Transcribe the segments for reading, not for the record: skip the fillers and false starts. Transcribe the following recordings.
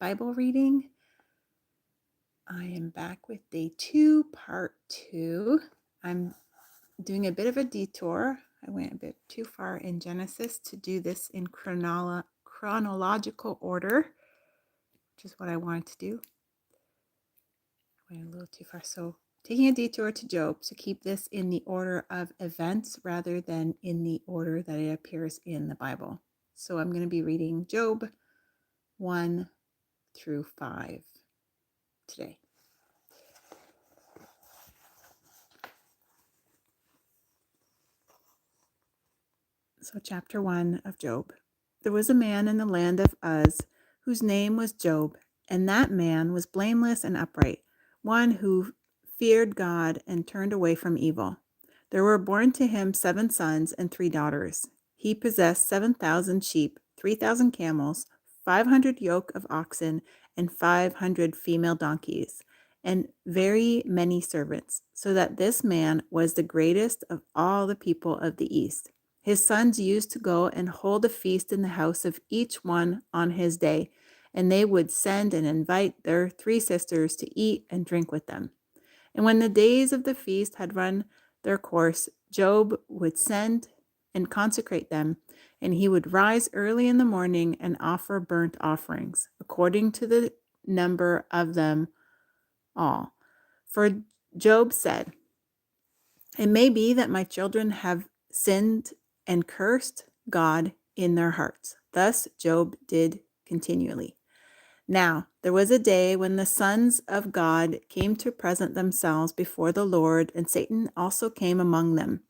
Bible reading. I am back with day 2, part 2. I'm doing a bit of a detour. I went a bit too far in Genesis to do this in chronological order, which is what I wanted to do. I went a little too far. So taking a detour to Job to keep this in the order of events rather than in the order that it appears in the Bible. So I'm going to be reading Job 1 through 5 today. So chapter 1 of Job. There was a man in the land of Uz whose name was Job, and that man was blameless and upright, one who feared God and turned away from evil. There were born to him 7 sons and 3 daughters. He possessed 7,000 sheep, 3,000 camels, 500 yoke of oxen, and 500 female donkeys, and very many servants, so that this man was the greatest of all the people of the East. His sons used to go and hold a feast in the house of each one on his day, and they would send and invite their 3 sisters to eat and drink with them. And when the days of the feast had run their course, Job would send and consecrate them, and he would rise early in the morning and offer burnt offerings, according to the number of them all. For Job said, "It may be that my children have sinned and cursed God in their hearts." Thus Job did continually. Now there was a day when the sons of God came to present themselves before the Lord, and Satan also came among them.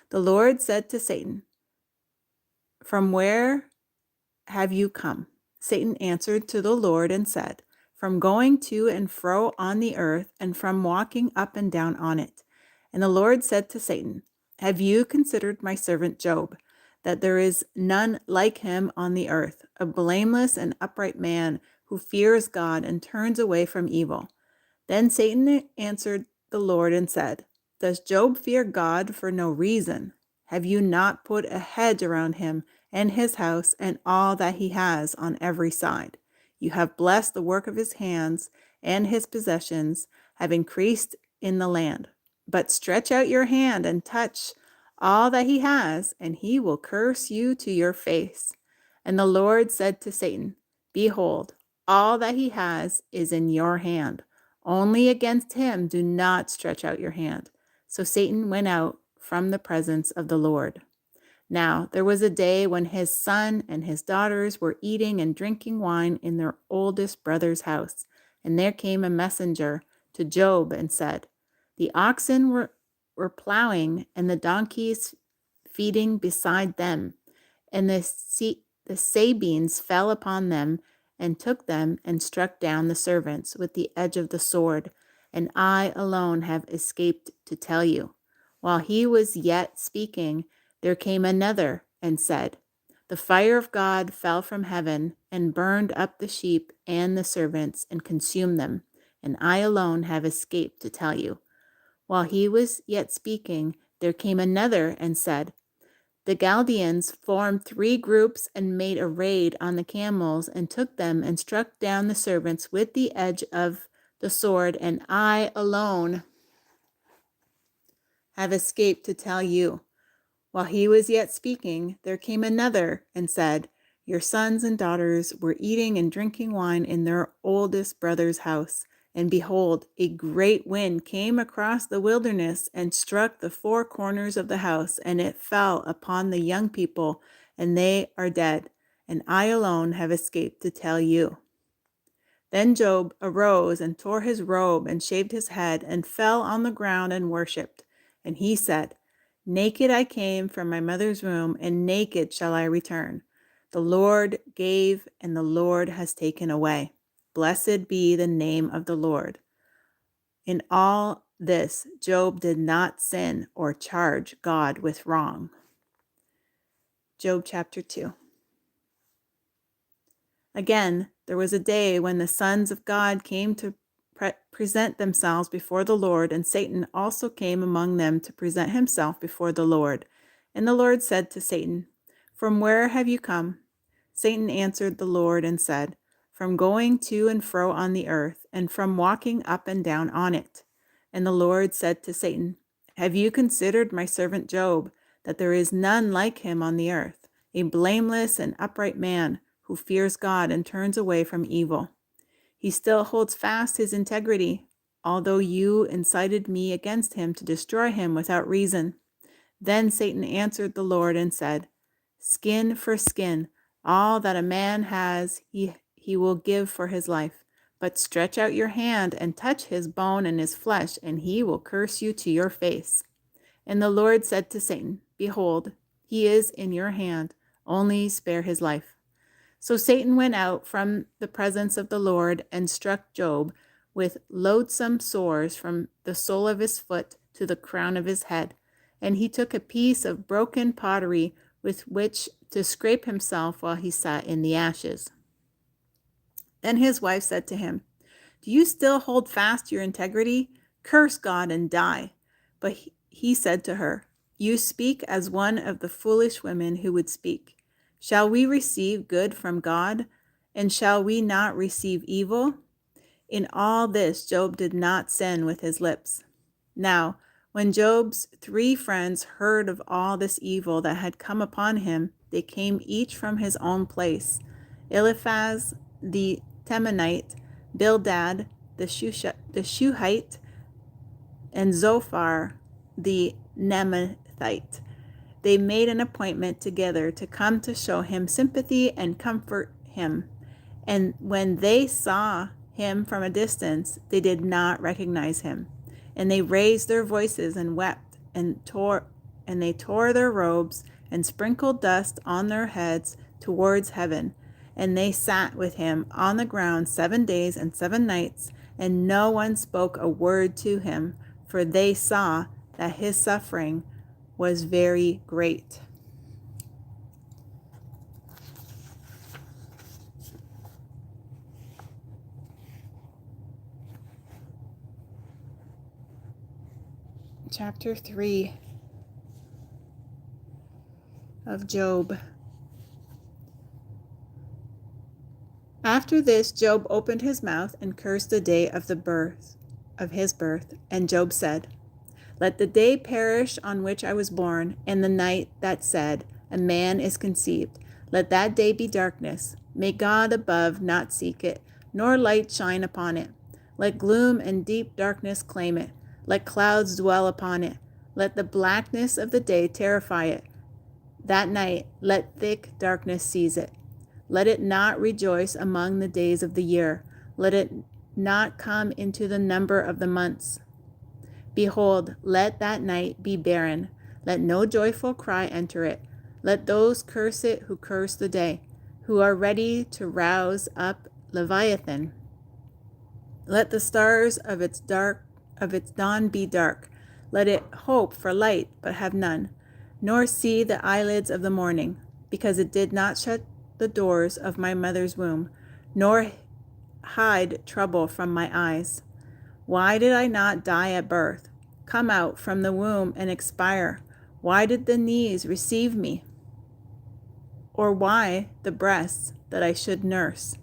The Lord said to Satan, "From where have you come?" Satan answered to the Lord and said, "From going to and fro on the earth, and from walking up and down on it." And the Lord said to Satan, "Have you considered my servant Job, that there is none like him on the earth, a blameless and upright man who fears God and turns away from evil?" Then Satan answered the Lord and said, "Does Job fear God for no reason? Have you not put a hedge around him and his house and all that he has on every side? You have blessed the work of his hands, and his possessions have increased in the land. But stretch out your hand and touch all that he has, and he will curse you to your face." And the Lord said to Satan, "Behold, all that he has is in your hand. Only against him do not stretch out your hand." So Satan went out from the presence of the Lord. Now there was a day when his son and his daughters were eating and drinking wine in their oldest brother's house. And there came a messenger to Job and said, "The oxen were plowing, and the donkeys feeding beside them, and the Sabines fell upon them and took them and struck down the servants with the edge of the sword, and I alone have escaped to tell you." While he was yet speaking, there came another and said, "The fire of God fell from heaven and burned up the sheep and the servants and consumed them, and I alone have escaped to tell you." While he was yet speaking, there came another and said, "The Chaldeans formed 3 groups and made a raid on the camels and took them and struck down the servants with the edge of the sword, and I alone have escaped to tell you." While he was yet speaking, there came another and said, "Your sons and daughters were eating and drinking wine in their oldest brother's house. And behold, a great wind came across the wilderness and struck the 4 corners of the house, and it fell upon the young people, and they are dead. And I alone have escaped to tell you." Then Job arose and tore his robe and shaved his head and fell on the ground and worshipped. And he said, "Naked I came from my mother's womb, and naked shall I return. The Lord gave, and the Lord has taken away. Blessed be the name of the Lord." In all this, Job did not sin or charge God with wrong. Job chapter 2. Again, there was a day when the sons of God came to present themselves before the Lord, and Satan also came among them to present himself before the Lord. And the Lord said to Satan, "From where have you come?" Satan answered the Lord and said, from going to and fro on the earth, and from walking up and down on it. And the Lord said to Satan, Have you considered my servant Job, that there is none like him on the earth, a blameless and upright man who fears God and turns away from evil? He still holds fast his integrity, although you incited me against him to destroy him without reason. Then Satan answered the Lord and said, Skin for skin, all that a man has he will give for his life. But stretch out your hand and touch his bone and his flesh, and he will curse you to your face. And the Lord said to Satan, Behold, he is in your hand, only spare his life. So Satan went out from the presence of the Lord and struck Job with loathsome sores from the sole of his foot to the crown of his head. And he took a piece of broken pottery with which to scrape himself while he sat in the ashes. Then his wife said to him, Do you still hold fast your integrity? Curse God and die. But he said to her, You speak as one of the foolish women who would speak. Shall we receive good from God, and shall we not receive evil? In all this Job did not sin with his lips. Now, when Job's 3 friends heard of all this evil that had come upon him, they came each from his own place. Eliphaz the Temanite, Bildad the Shuhite, and Zophar the Naamathite. They made an appointment together to come to show him sympathy and comfort him. And when they saw him from a distance, they did not recognize him. And they raised their voices and wept, and they tore their robes and sprinkled dust on their heads towards heaven. And they sat with him on the ground 7 days and 7 nights, and no one spoke a word to him, for they saw that his suffering was very great. Chapter 3 of Job. After this, Job opened his mouth and cursed the day of his birth. And Job said, Let the day perish on which I was born, and the night that said, A man is conceived. Let that day be darkness. May God above not seek it, nor light shine upon it. Let gloom and deep darkness claim it. Let clouds dwell upon it. Let the blackness of the day terrify it. That night, let thick darkness seize it. Let it not rejoice among the days of the year. Let it not come into the number of the months. Behold, let that night be barren. Let no joyful cry enter it. Let those curse it who curse the day, who are ready to rouse up Leviathan. Let the stars of its dawn be dark. Let it hope for light, but have none, nor see the eyelids of the morning, because it did not shut the doors of my mother's womb, nor hide trouble from my eyes. Why did I not die at birth, come out from the womb and expire? Why did the knees receive me? Or why the breasts that I should nurse?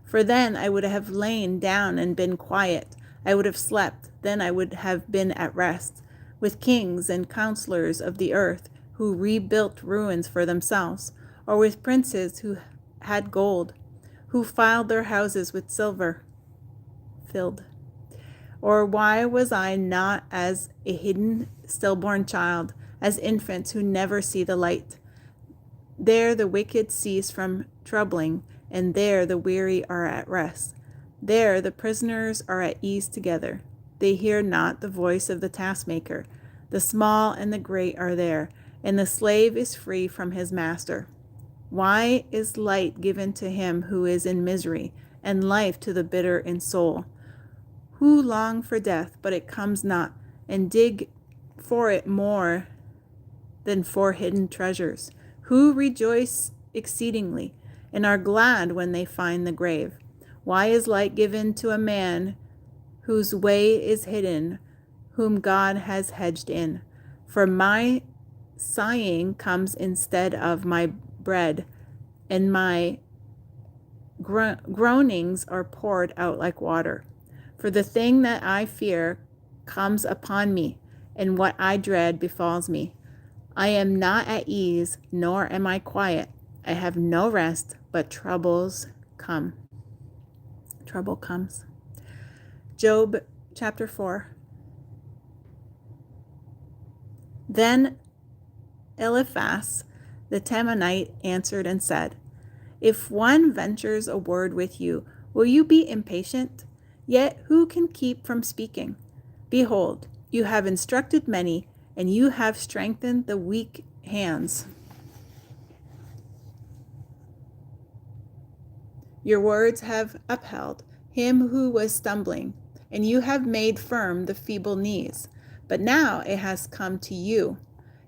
For then I would have lain down and been quiet. I would have slept, then I would have been at rest, with kings and counselors of the earth who rebuilt ruins for themselves, or with princes who had gold, who filed their houses with silver filled. Or why was I not as a hidden stillborn child, as infants who never see the light? There the wicked cease from troubling, and there the weary are at rest. There the prisoners are at ease together. They hear not the voice of the taskmaker. The small and the great are there, and the slave is free from his master. Why is light given to him who is in misery, and life to the bitter in soul? Who long for death, but it comes not, and dig for it more than for hidden treasures? Who rejoice exceedingly, and are glad when they find the grave? Why is light given to a man whose way is hidden, whom God has hedged in? For my sighing comes instead of my bread, and my groanings are poured out like water. For the thing that I fear comes upon me, and what I dread befalls me. I am not at ease, nor am I quiet. I have no rest, but troubles come. Trouble comes. Job chapter 4. Then Eliphaz the Temanite answered and said, If one ventures a word with you, will you be impatient? Yet who can keep from speaking? Behold, you have instructed many, and you have strengthened the weak hands. Your words have upheld him who was stumbling, and you have made firm the feeble knees. But now it has come to you,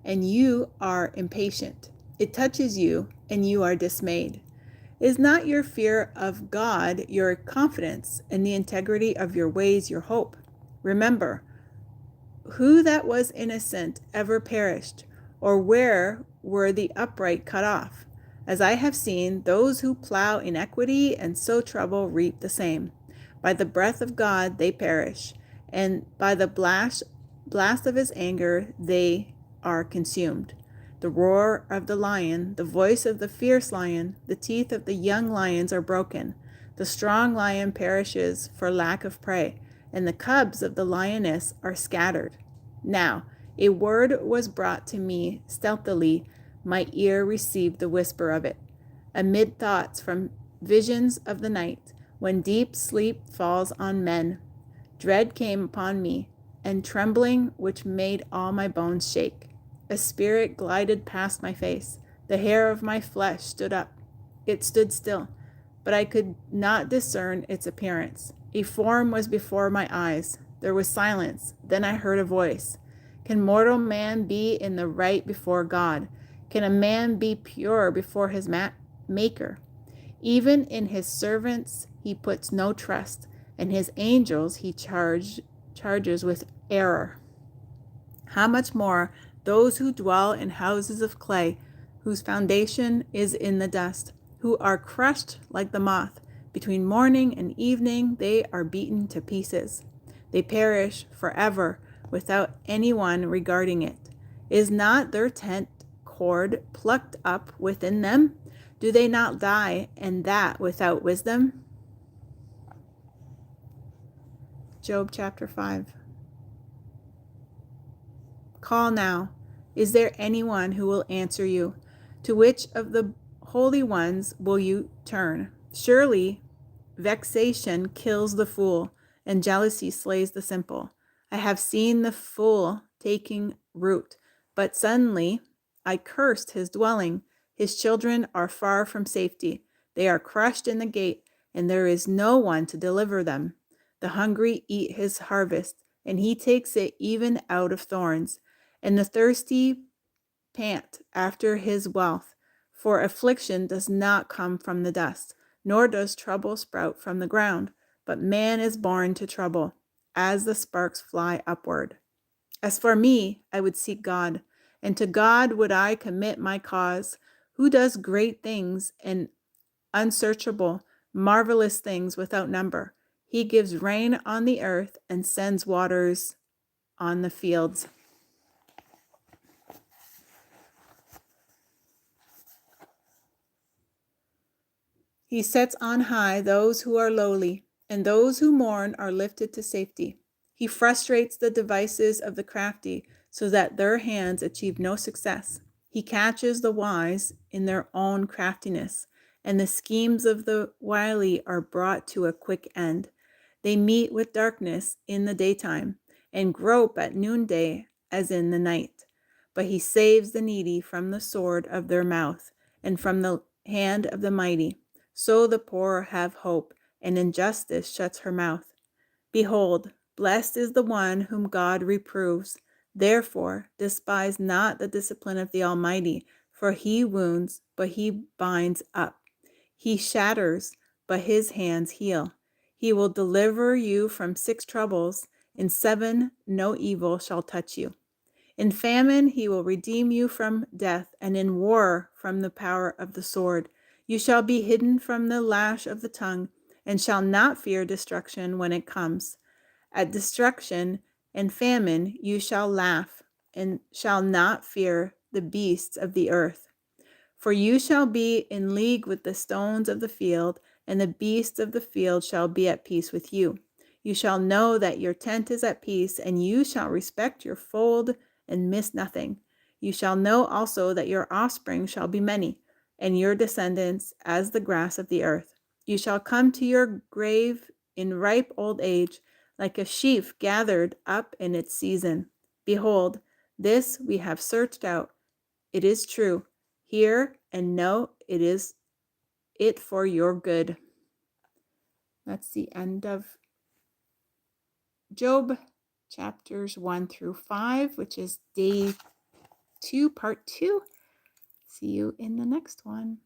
and you are impatient. It touches you, and you are dismayed. Is not your fear of God your confidence, and the integrity of your ways your hope? Remember, who that was innocent ever perished, or where were the upright cut off? As I have seen, those who plow iniquity and sow trouble reap the same. By the breath of God they perish, and by the blast of his anger they are consumed. The roar of the lion, the voice of the fierce lion, the teeth of the young lions are broken. The strong lion perishes for lack of prey, and the cubs of the lioness are scattered. Now, a word was brought to me stealthily, my ear received the whisper of it. Amid thoughts from visions of the night, when deep sleep falls on men, dread came upon me, and trembling which made all my bones shake. A spirit glided past my face. The hair of my flesh stood up. It stood still, but I could not discern its appearance. A form was before my eyes. There was silence. Then I heard a voice. Can mortal man be in the right before God? Can a man be pure before his Maker? Even in his servants he puts no trust, and his angels he charges with error. How much more those who dwell in houses of clay, whose foundation is in the dust, who are crushed like the moth. Between morning and evening they are beaten to pieces. They perish forever without anyone regarding it. Is not their tent cord plucked up within them? Do they not die, and that without wisdom? Job chapter 5. Call now. Is there anyone who will answer you? To which of the holy ones will you turn? Surely vexation kills the fool, and jealousy slays the simple. I have seen the fool taking root, but suddenly I cursed his dwelling. His children are far from safety. They are crushed in the gate, and there is no one to deliver them. The hungry eat his harvest, and he takes it even out of thorns. And the thirsty pant after his wealth. For affliction does not come from the dust, nor does trouble sprout from the ground. But man is born to trouble, as the sparks fly upward. As for me, I would seek God, and to God would I commit my cause, who does great things and unsearchable, marvelous things without number. He gives rain on the earth and sends waters on the fields. He sets on high those who are lowly, and those who mourn are lifted to safety. He frustrates the devices of the crafty, so that their hands achieve no success. He catches the wise in their own craftiness, and the schemes of the wily are brought to a quick end. They meet with darkness in the daytime, and grope at noonday as in the night. But he saves the needy from the sword of their mouth, and from the hand of the mighty. So the poor have hope, and injustice shuts her mouth. Behold, blessed is the one whom God reproves. Therefore, despise not the discipline of the Almighty, for he wounds, but he binds up. He shatters, but his hands heal. He will deliver you from 6 troubles. In 7, no evil shall touch you. In famine, he will redeem you from death, and in war from the power of the sword. You shall be hidden from the lash of the tongue, and shall not fear destruction when it comes. At destruction and famine you shall laugh, and shall not fear the beasts of the earth. For you shall be in league with the stones of the field, and the beasts of the field shall be at peace with you. You shall know that your tent is at peace, and you shall respect your fold and miss nothing. You shall know also that your offspring shall be many, and your descendants as the grass of the earth. You shall come to your grave in ripe old age, like a sheaf gathered up in its season. Behold, this we have searched out. It is true. Hear and know it is it for your good. That's the end of Job, chapters 1 through 5, which is day 2, part 2. See you in the next one.